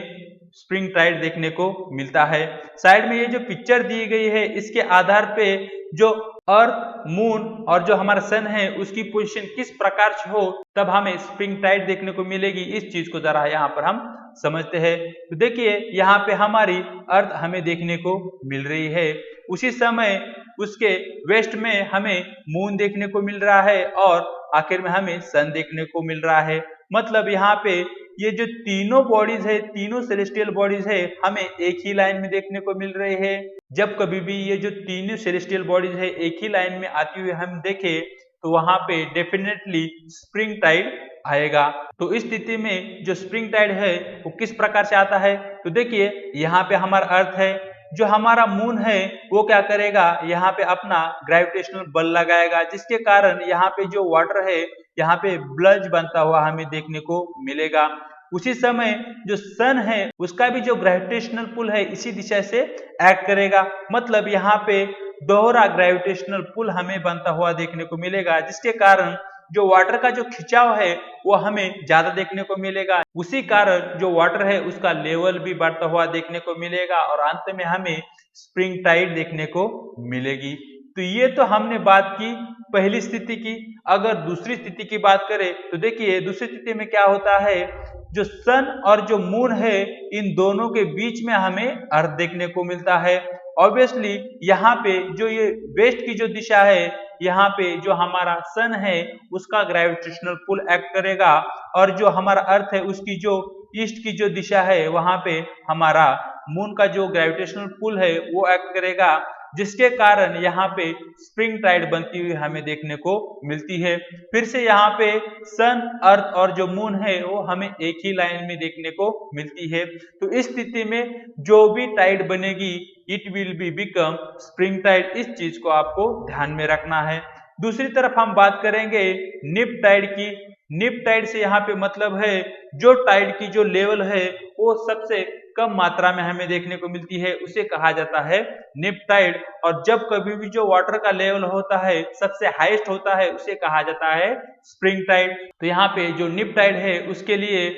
स्प्रिंग टाइड देखने को मिलता है। साइड में ये जो पिक्चर दी गई है इसके आधार पे जो अर्थ, मून और जो हमारा सन है उसकी पोजीशन किस प्रकार से हो तब हमें स्प्रिंग टाइड देखने को मिलेगी, इस चीज को जरा यहाँ पर हम समझते हैं। तो देखिए यहाँ पे हमारी अर्थ हमें देखने को मिल रही है, उसी समय उसके वेस्ट में हमें मून देखने को मिल रहा है और आखिर में हमें सन देखने को मिल रहा है। मतलब यहाँ पे ये जो तीनों बॉडीज है, तीनों सेलेस्टियल बॉडीज है, हमें एक ही लाइन में देखने को मिल रहे हैं। जब कभी भी ये जो तीनों सेलेस्टियल बॉडीज है एक ही लाइन में आती हुई हम देखें तो वहां पे डेफिनेटली स्प्रिंग टाइड आएगा। तो इस स्थिति में जो स्प्रिंग टाइड है वो किस प्रकार से आता है? तो देखिए यहाँ पे हमारा अर्थ है, जो हमारा मून है वो क्या करेगा, यहाँ पे अपना ग्रेविटेशनल बल लगाएगा, जिसके कारण यहाँ पे जो वाटर है यहाँ पे ब्लज बनता हुआ हमें देखने को मिलेगा। उसी समय जो सन है उसका भी जो ग्रेविटेशनल पुल है इसी दिशा से एक्ट करेगा, मतलब यहाँ पे दोहरा ग्रेविटेशनल पुल हमें बनता हुआ देखने को मिलेगा, जिसके कारण जो वाटर का जो खिंचाव है वो हमें ज्यादा देखने को मिलेगा। उसी कारण जो वाटर है उसका लेवल भी बढ़ता हुआ देखने को मिलेगा और अंत में हमें स्प्रिंग टाइड देखने को मिलेगी। तो ये तो हमने बात की पहली स्थिति की। अगर दूसरी स्थिति की बात करें तो देखिए दूसरी स्थिति में क्या होता है, जो सन और जो मून है इन दोनों के बीच में हमें अर्थ देखने को मिलता है। ऑब्वियसली यहाँ पे जो ये वेस्ट की जो दिशा है, यहाँ पे जो हमारा सन है उसका ग्रेविटेशनल पुल एक्ट करेगा और जो हमारा अर्थ है उसकी जो ईस्ट की जो दिशा है वहां पे हमारा मून का जो ग्रेविटेशनल पुल है वो एक्ट करेगा, जिसके कारण यहाँ पे स्प्रिंग टाइड बनती हुई हमें देखने को मिलती है। फिर से यहाँ पे सन, अर्थ और जो मून है वो हमें एक ही लाइन में देखने को मिलती है। तो इस स्थिति में जो भी टाइड बनेगी it will be become spring tide. इस चीज को आपको ध्यान में रखना है। दूसरी तरफ हम बात करेंगे निप टाइड की। निप टाइड से यहाँ पे मतलब है जो टाइड की जो लेवल है वो सबसे कम मात्रा में हमें देखने को मिलती है, उसे कहा जाता है निप टाइड। और जब कभी भी जो वाटर का लेवल होता है सबसे हाईएस्ट होता है उसे कहा जाता है स्प्रिंग टाइड। तो यहाँ पे जो निप टाइड है उसके लिए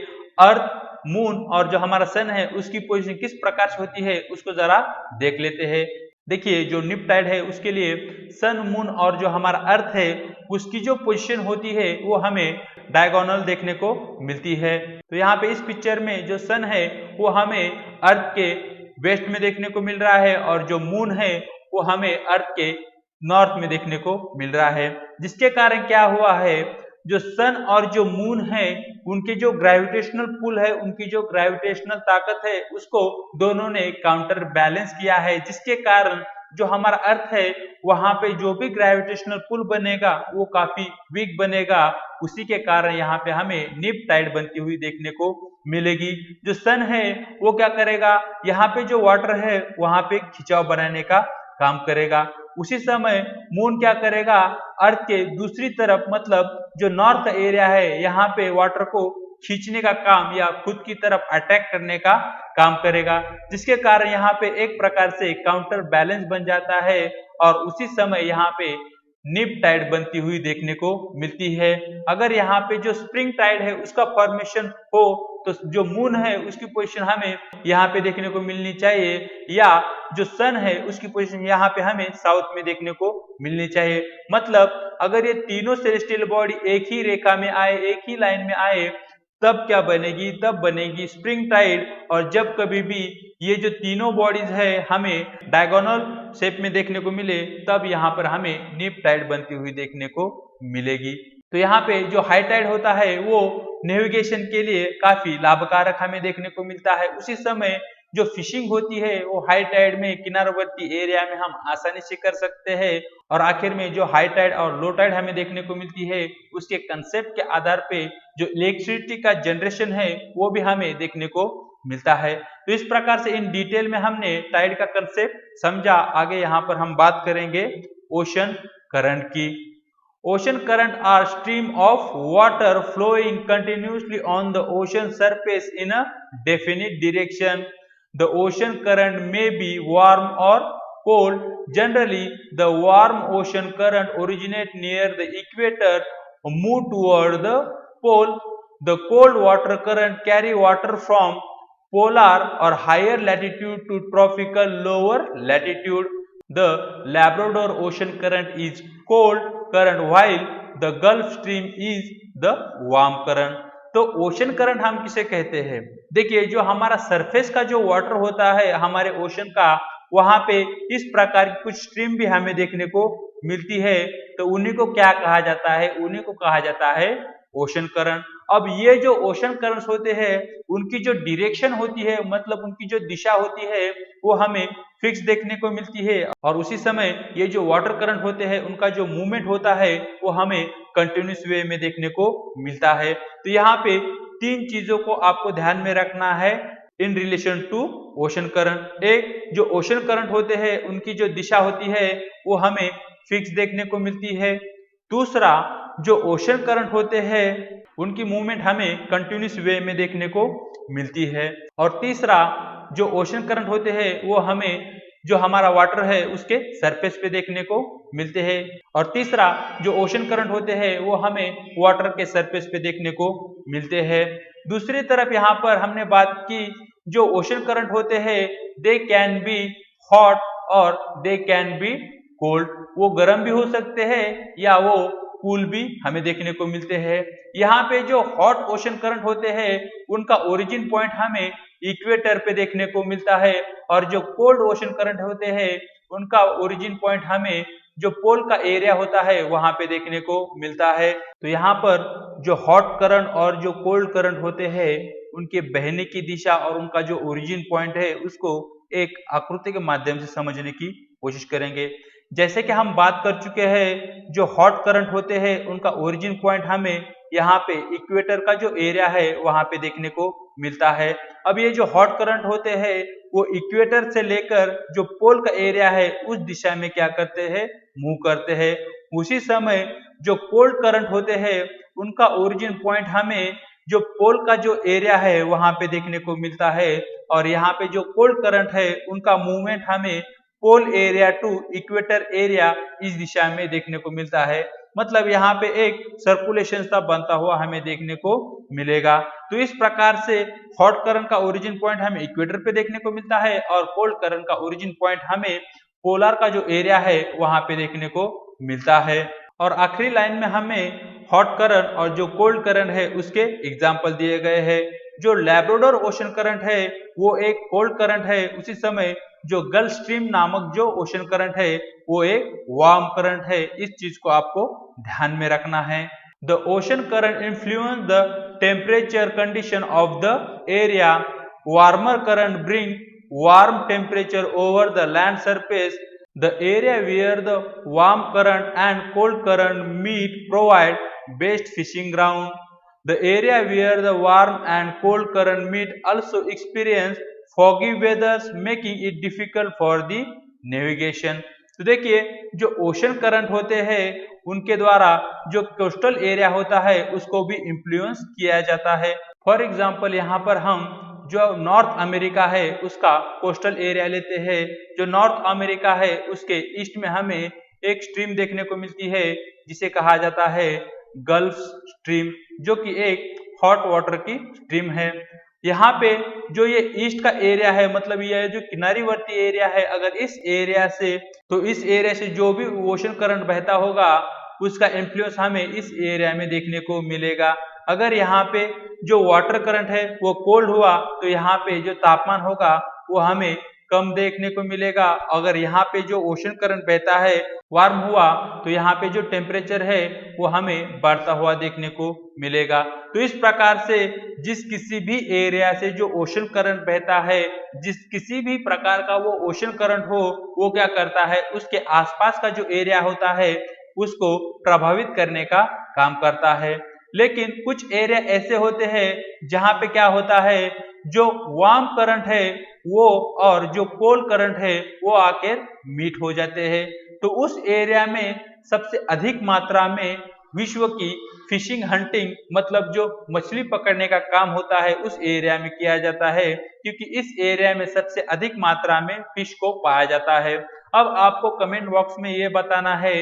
अर्थ, मून और जो हमारा सन है उसकी पोजीशन किस प्रकार से होती है उसको जरा देख लेते हैं। देखिए जो निप टाइड है उसके लिए सन, मून और जो हमारा अर्थ है उसकी जो पोजीशन होती है वो हमें डायगोनल देखने को मिलती है। तो यहाँ पे इस पिक्चर में जो सन है वो हमें अर्थ के वेस्ट में देखने को मिल रहा है और जो मून है वो हमें अर्थ के नॉर्थ में देखने को मिल रहा है। जिसके कारण क्या हुआ है, जो सन और जो मून है उनके जो ग्रेविटेशनल पुल है, उनकी जो ग्रेविटेशनल ताकत है उसको दोनों ने काउंटर बैलेंस किया है, जिसके कारण जो हमारा अर्थ है वहां पे जो भी ग्रेविटेशनल पुल बनेगा वो काफी वीक बनेगा। उसी के कारण यहाँ पे हमें निप टाइड बनती हुई देखने को मिलेगी। जो सन है वो क्या करेगा, यहाँ पे जो वाटर है वहां पे खिंचाव बनाने का काम करेगा। उसी समय मून क्या करेगा, अर्थ के दूसरी तरफ मतलब जो नॉर्थ एरिया है यहाँ पे वाटर को खींचने का काम या खुद की तरफ अटैक करने का काम करेगा, जिसके कारण यहाँ पे एक प्रकार से काउंटर बैलेंस बन जाता है और उसी समय यहाँ पे निप टाइड बनती हुई देखने को मिलती है। अगर यहाँ पे जो स्प्रिंग टाइड है उसका फॉर्मेशन हो तो जो मून है उसकी पोजीशन हमें यहाँ पे देखने को मिलनी चाहिए, या जो सन है उसकी पोजीशन यहाँ पे हमें साउथ में देखने को मिलनी चाहिए। मतलब अगर ये तीनों सेलेस्टियल बॉडी एक ही रेखा में आए, एक ही लाइन में आए, तब क्या बनेगी, तब बनेगी स्प्रिंग टाइड। और जब कभी भी ये जो तीनों बॉडीज है हमें डायगोनल शेप में देखने को मिले तब यहाँ पर हमें निप टाइड बनती हुई देखने को मिलेगी। तो यहाँ पे जो हाई टाइड होता है वो नेविगेशन के लिए काफी लाभकारक हमें देखने को मिलता है। उसी समय जो फिशिंग होती है वो हाई टाइड में किनारवर्ती एरिया में हम आसानी से कर सकते हैं। और आखिर में जो हाई टाइड और लो टाइड हमें देखने को मिलती है उसके कंसेप्ट के आधार पे जो इलेक्ट्रिसिटी का जनरेशन है वो भी हमें देखने को मिलता है। तो इस प्रकार से इन डिटेल में हमने टाइड का कंसेप्ट समझा। आगे यहाँ पर हम बात करेंगे ओशन करंट की। Ocean current are stream of water flowing continuously on the ocean surface in a definite direction. The ocean current may be warm or cold. Generally, the warm ocean current originate near the equator, move toward the pole. The cold water current carry water from polar or higher latitude to tropical lower latitude. The Labrador Ocean current is cold current while the Gulf Stream is the warm current. तो ocean current हम किसे कहते हैं, देखिए जो हमारा surface का जो वाटर होता है हमारे ओशन का, वहां पे इस प्रकार की कुछ स्ट्रीम भी हमें देखने को मिलती है। तो उन्हीं को क्या कहा जाता है, उन्हीं को कहा जाता है ओशन करंट। अब ये जो ओशन करंट्स होते हैं उनकी जो डायरेक्शन होती है मतलब उनकी जो दिशा होती है वो हमें फिक्स देखने को मिलती है। और उसी समय ये जो वाटर करंट होते हैं उनका जो मूवमेंट होता है वो हमें कंटिन्यूस वे में देखने को मिलता है। तो यहाँ पे तीन चीजों को आपको ध्यान में रखना है in relation to ocean current. एक, जो ओशन करंट होते हैं उनकी जो दिशा होती है वो हमें फिक्स देखने को मिलती है। दूसरा, जो ओशन करंट होते हैं उनकी मूवमेंट हमें कंटिन्यूस वे में देखने को मिलती है। और तीसरा, जो ओशन करंट होते हैं वो हमें जो हमारा वाटर है उसके सरफेस पे देखने को मिलते हैं। और तीसरा, जो ओशन करंट होते हैं वो हमें वाटर के सरफेस पे देखने को मिलते हैं। दूसरी तरफ यहाँ पर हमने बात की जो ओशन करंट होते हैं दे कैन बी हॉट और दे कैन बी कोल्ड। वो गर्म भी हो सकते हैं या वो कूल भी हमें देखने को मिलते हैं। यहाँ पे जो हॉट ओशन करंट होते हैं उनका ओरिजिन पॉइंट हमें इक्वेटर पे देखने को मिलता है और जो कोल्ड ओशन करंट होते हैं उनका ओरिजिन पॉइंट हमें जो पोल का एरिया होता है वहां पे देखने को मिलता है। तो यहाँ पर जो हॉट करंट और जो कोल्ड करंट होते हैं उनके बहने की दिशा और उनका जो ओरिजिन पॉइंट है उसको एक आकृति के माध्यम से समझने की कोशिश करेंगे। जैसे कि हम बात कर चुके हैं, जो हॉट करंट होते हैं उनका ओरिजिन पॉइंट हमें यहाँ पे इक्वेटर का जो एरिया है वहां पे देखने को मिलता है। अब ये जो हॉट करंट होते हैं वो इक्वेटर से लेकर जो पोल का एरिया है उस दिशा में क्या करते हैं, मूव करते हैं। उसी समय जो कोल्ड करंट होते हैं उनका ओरिजिन पॉइंट हमें जो पोल का जो एरिया है वहां पे देखने को मिलता है, और यहाँ पे जो कोल्ड करंट है उनका मूवमेंट हमें पोल एरिया टू इक्वेटर एरिया इस दिशा में देखने को मिलता है। मतलब यहाँ पे एक सर्कुलेशन सा बनता हुआ हमें देखने को मिलेगा। तो इस प्रकार से हॉट करंट का ओरिजिन पॉइंट हमें इक्वेटर पे देखने को मिलता है और कोल्ड करंट का ओरिजिन पॉइंट हमें पोलर का जो एरिया है वहां पे देखने को मिलता है। और आखिरी लाइन में हमें हॉट करंट और जो कोल्ड करंट है उसके एग्जाम्पल दिए गए हैं। जो लैब्राडोर ओशन करंट है वो एक कोल्ड करंट है, उसी समय जो गल्फ स्ट्रीम नामक जो ओशन करंट है वो एक वार्म करंट है। इस चीज को आपको ध्यान में रखना है। The ocean current influence the temperature condition of the area. Warmer current bring warm temperature over the land surface. The area where the warm current and cold current meet provide best fishing ground. The area where the warm and cold current meet also experience foggy weathers, making it difficult for the navigation. तो देखिए, जो ocean current होते हैं उनके द्वारा जो coastal area होता है उसको भी इन्फ्लुएंस किया जाता है। फॉर एग्जाम्पल यहाँ पर हम जो नॉर्थ अमेरिका है उसका कोस्टल एरिया लेते हैं। जो नॉर्थ अमेरिका है उसके ईस्ट में हमें एक स्ट्रीम देखने को मिलती है जिसे कहा जाता है गल्फ स्ट्रीम, जो कि एक हॉट वाटर की स्ट्रीम है। यहाँ पे जो ये ईस्ट का एरिया है, मतलब ये जो किनारीवर्ती एरिया है, अगर इस एरिया से तो इस एरिया से जो भी ओशन करंट बहता होगा उसका इन्फ्लुएंस हमें इस एरिया में देखने को मिलेगा। अगर यहाँ पे जो वाटर करंट है वो कोल्ड हुआ तो यहाँ पे जो तापमान होगा वो हमें कम देखने को मिलेगा। अगर यहाँ पे जो ओशन करंट बहता है वार्म हुआ तो यहाँ पे जो टेम्परेचर है वो हमें बढ़ता हुआ देखने को मिलेगा। तो इस प्रकार से जिस किसी भी एरिया से जो ओशन करंट बहता है, जिस किसी भी प्रकार का वो ओशन करंट हो, वो क्या करता है उसके आसपास का जो एरिया होता है उसको प्रभावित करने का काम करता है। लेकिन कुछ एरिया ऐसे होते हैं जहां पे क्या होता है, जो वार्म करंट है वो और जो कोल्ड करंट है वो आकर मीट हो जाते हैं। तो उस एरिया में सबसे अधिक मात्रा में विश्व की फिशिंग हंटिंग, मतलब जो मछली पकड़ने का काम होता है उस एरिया में किया जाता है, क्योंकि इस एरिया में सबसे अधिक मात्रा में फिश को पाया जाता है। अब आपको कमेंट बॉक्स में ये बताना है,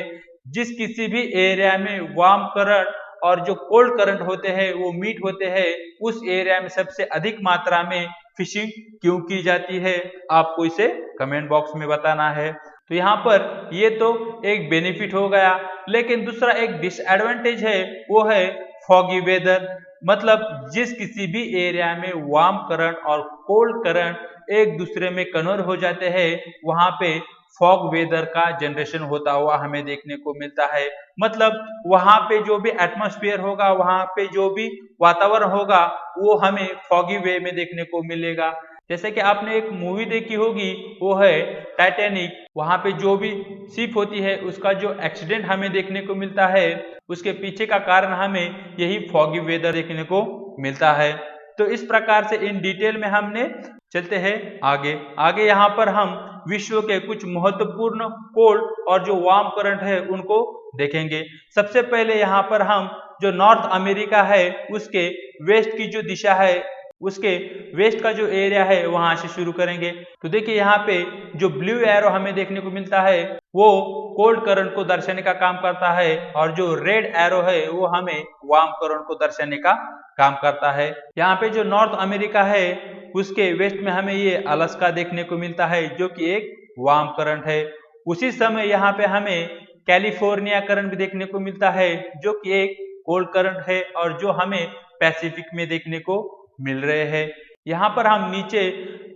जिस किसी भी एरिया में वार्म करंट और जो कोल्ड करंट होते हैं वो मीट होते हैं, उस एरिया में सबसे अधिक मात्रा में फिशिंग क्यों की जाती है, आपको इसे कमेंट बॉक्स में बताना है। तो यहाँ पर ये तो एक बेनिफिट हो गया, लेकिन दूसरा एक डिसएडवांटेज है, वो है फॉगी वेदर। मतलब जिस किसी भी एरिया में वार्म करंट और कोल्ड करंट एक दूसरे में कन्वर्ट हो जाते हैं वहां पे फॉग वेदर का जनरेशन होता हुआ हमें देखने को मिलता है। मतलब वहां पे जो भी एटमॉस्फेयर होगा, वहां पे जो भी वातावरण होगा वो हमें फॉगी वे में देखने को मिलेगा। जैसे कि आपने एक मूवी देखी होगी, वो है टाइटैनिक। वहां पे जो भी शिप होती है उसका जो एक्सीडेंट हमें देखने को मिलता है उसके पीछे का कारण हमें यही फॉगी वेदर देखने को मिलता है। तो इस प्रकार से इन डिटेल में हमने चलते हैं आगे। आगे यहाँ पर हम विश्व के कुछ महत्वपूर्ण कोल्ड और जो वार्म करंट है उनको देखेंगे। सबसे पहले यहाँ पर हम जो नॉर्थ अमेरिका है उसके वेस्ट की जो दिशा है, उसके वेस्ट का जो एरिया है वहां से शुरू करेंगे। तो देखिए यहाँ पे जो ब्लू एरो हमें देखने को मिलता है वो कोल्ड करंट को दर्शाने का काम करता है, और जो रेड एरो है वो हमें वार्म करंट को दर्शाने का काम करता है। यहाँ पे जो नॉर्थ अमेरिका है उसके वेस्ट में हमें ये अलास्का देखने को मिलता है जो कि एक वार्म करंट है। उसी समय यहाँ पे हमें कैलिफोर्निया करंट भी देखने को मिलता है जो कि एक कोल्ड करंट है और जो हमें पैसिफिक में देखने को मिल रहे हैं। यहाँ पर हम नीचे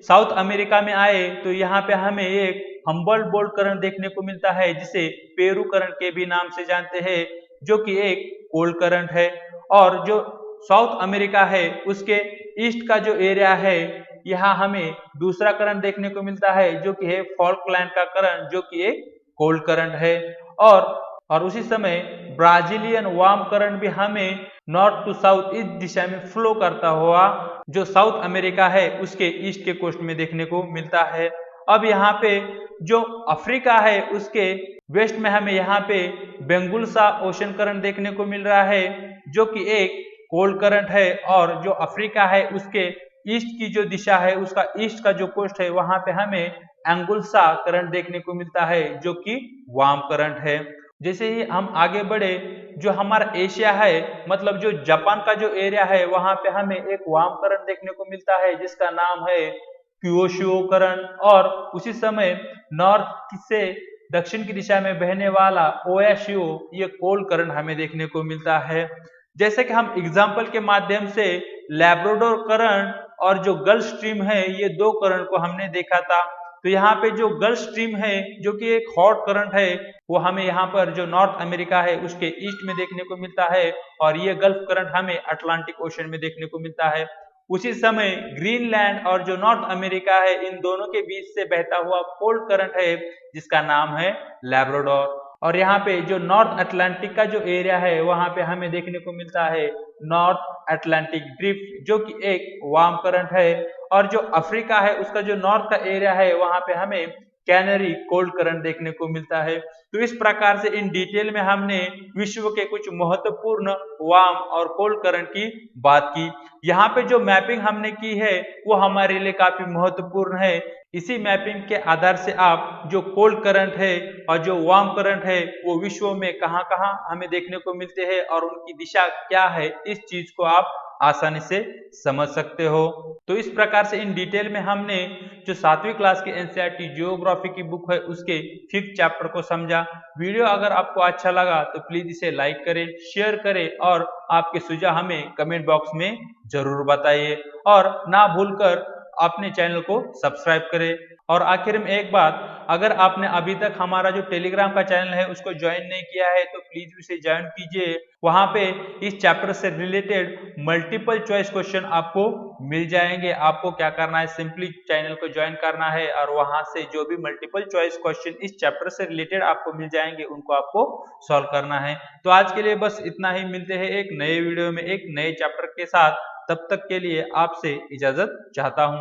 साउथ अमेरिका में आए तो यहाँ पे हमें एक हम्बल बोल्ट करंट देखने को मिलता है जिसे पेरू करंट के भी नाम से जानते हैं, जो कि एक कोल्ड करंट है। और जो साउथ अमेरिका है उसके ईस्ट का जो एरिया है यहाँ हमें दूसरा करंट देखने को मिलता है जो कि है फॉल्कलैंड का करंट, जो कि एक कोल्ड करंट है। और उसी समय ब्राजीलियन वार्म करंट भी हमें नॉर्थ टू साउथ इस दिशा में फ्लो करता हुआ जो साउथ अमेरिका है उसके ईस्ट के कोस्ट में देखने को मिलता है। अब यहाँ पे जो अफ्रीका है उसके वेस्ट में हमें यहाँ पे बेंगुल्सा ओशन करंट देखने को मिल रहा है जो कि एक कोल्ड करंट है। और जो अफ्रीका है उसके ईस्ट की जो दिशा है उसका ईस्ट का जो कोस्ट है वहां पे हमें एंगुल्सा करंट देखने को मिलता है जो कि वार्म करंट है। जैसे ही हम आगे बढ़े, जो हमारा एशिया है मतलब जो जापान का जो एरिया है वहां पे हमें एक वार्म करंट देखने को मिलता है जिसका नाम है क्यूओशियो करंट। और उसी समय नॉर्थ से दक्षिण की दिशा में बहने वाला ओयाशियो ये कोल्ड करंट हमें देखने को मिलता है। जैसे कि हम एग्जाम्पल के माध्यम से लैब्राडोर करंट और जो गल्फ स्ट्रीम है ये दो करंट को हमने देखा था। तो यहाँ पे जो गल्फ स्ट्रीम है जो कि एक हॉट करंट है वो हमें यहाँ पर जो नॉर्थ अमेरिका है उसके ईस्ट में देखने को मिलता है और ये गल्फ करंट हमें अटलांटिक ओशन में देखने को मिलता है। उसी समय ग्रीनलैंड और जो नॉर्थ अमेरिका है इन दोनों के बीच से बहता हुआ कोल्ड करंट है जिसका नाम है लैब्राडोर। और यहाँ पे जो नॉर्थ अटलांटिक का जो एरिया है वहां पे हमें देखने को मिलता है नॉर्थ अटलांटिक ड्रिफ्ट जो कि एक वार्म करंट है। और जो अफ्रीका है उसका जो नॉर्थ का एरिया है वहां पे हमें कैनरी कोल्ड करंट देखने को मिलता है। तो इस प्रकार से इन डिटेल में हमने विश्व के कुछ महत्वपूर्ण वार्म और कोल्ड करंट की बात की। यहाँ पे जो मैपिंग हमने की है वो हमारे लिए काफी महत्वपूर्ण है। इसी मैपिंग के आधार से आप जो कोल्ड करंट है और जो वार्म करंट है वो विश्व में कहाँ कहाँ हमें देखने को मिलते हैं और उनकी दिशा क्या है इस चीज को आप आसानी से समझ सकते हो। तो इस प्रकार से इन डिटेल में हमने जो 7वीं क्लास की एनसीईआरटी जियोग्राफी की बुक है उसके 5th चैप्टर को समझा। वीडियो अगर आपको अच्छा लगा तो प्लीज इसे लाइक करें, शेयर करें और आपके सुझाव हमें कमेंट बॉक्स में जरूर बताइए और ना भूलकर अपने चैनल को सब्सक्राइब करें। और आखिर में एक बात, अगर आपने अभी तक हमारा जो टेलीग्राम का चैनल है उसको ज्वाइन नहीं किया है तो प्लीज उसे ज्वाइन कीजिए। वहां पे इस चैप्टर से रिलेटेड मल्टीपल चॉइस क्वेश्चन आपको मिल जाएंगे। आपको क्या करना है, सिंपली चैनल को ज्वाइन करना है और वहां से जो भी मल्टीपल चॉइस क्वेश्चन इस चैप्टर से रिलेटेड आपको मिल जाएंगे उनको आपको सॉल्व करना है। तो आज के लिए बस इतना ही, मिलते हैं एक नए वीडियो में एक नए चैप्टर के साथ। तब तक के लिए आपसे इजाजत चाहता हूं।